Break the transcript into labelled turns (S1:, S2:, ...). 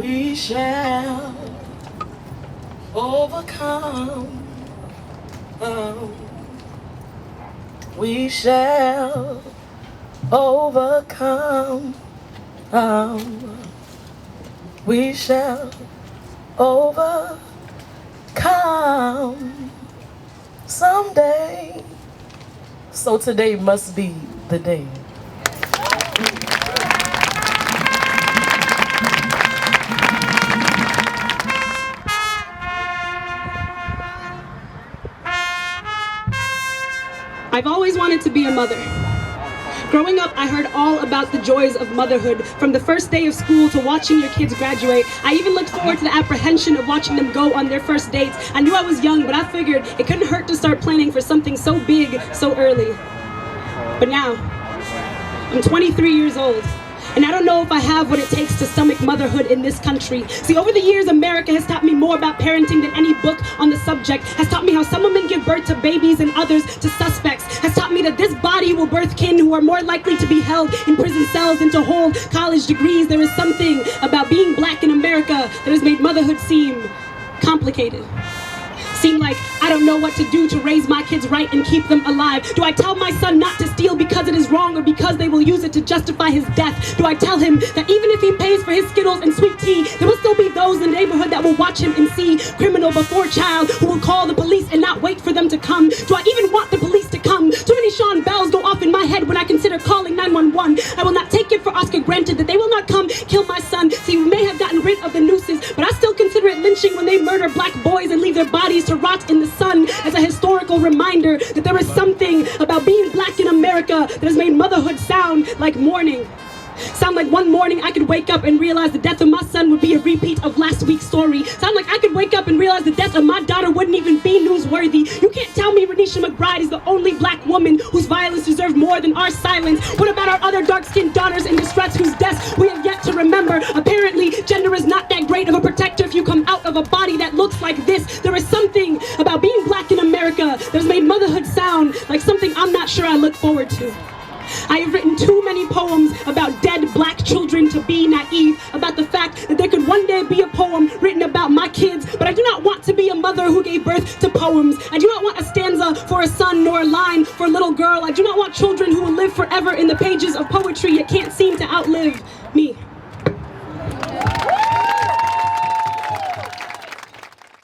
S1: We shall overcome. We shall overcome. We shall overcome someday. So today must be the day.
S2: I've always wanted to be a mother. Growing up, I heard all about the joys of motherhood, from the first day of school to watching your kids graduate. I even looked forward to the apprehension of watching them go on their first dates. I knew I was young, but I figured it couldn't hurt to start planning for something so big, so early. But now, I'm 23 years old, and I don't know if I have what it takes to stomach motherhood in this country. See, over the years, America has taught me more about parenting than any book on the subject, has taught me how some women give birth to babies and others to suspects, has taught me that this body will birth kin who are more likely to be held in prison cells than to hold college degrees. There is something about being black in America that has made motherhood seem complicated. Seem like I don't know what to do to raise my kids right and keep them alive. Do I tell my son not to steal because it is wrong or because they will use it to justify his death? Do I tell him that even if he pays for his Skittles and sweet tea, there will still be those in the neighborhood that will watch him and see criminal before child who will call the police and not wait for them to come? Do I even want the police to come? Too many Sean bells go off in my head when I consider calling 911. I will not take it for Oscar granted that they will not come kill my son. See, we may have gotten rid of the nooses, but I still consider it lynching when they murder black boys and leave their bodies to rot in the sun as a historical reminder that there is something about being black in America that has made motherhood sound like mourning. Sound like one morning I could wake up and realize the death of my son would be a repeat of last week's story. Sound like I could wake up and realize the death of my daughter wouldn't even be newsworthy. You can't tell me Renisha McBride is the only black woman whose violence deserves more than our silence. What about our other dark-skinned daughters in distress whose deaths we have yet to remember? Apparently, gender is not that great of a protector if you come out of a body that looks like this. There is something about being black in America that has made motherhood sound like something I'm not sure I look forward to. I have written too many poems about dead black children to be naive about the fact that there could one day be a poem written about my kids, but I do not want to be a mother who gave birth to poems. I do not want a stanza for a son nor a line for a little girl. I do not want children who will live forever in the pages of poetry yet can't seem to outlive me.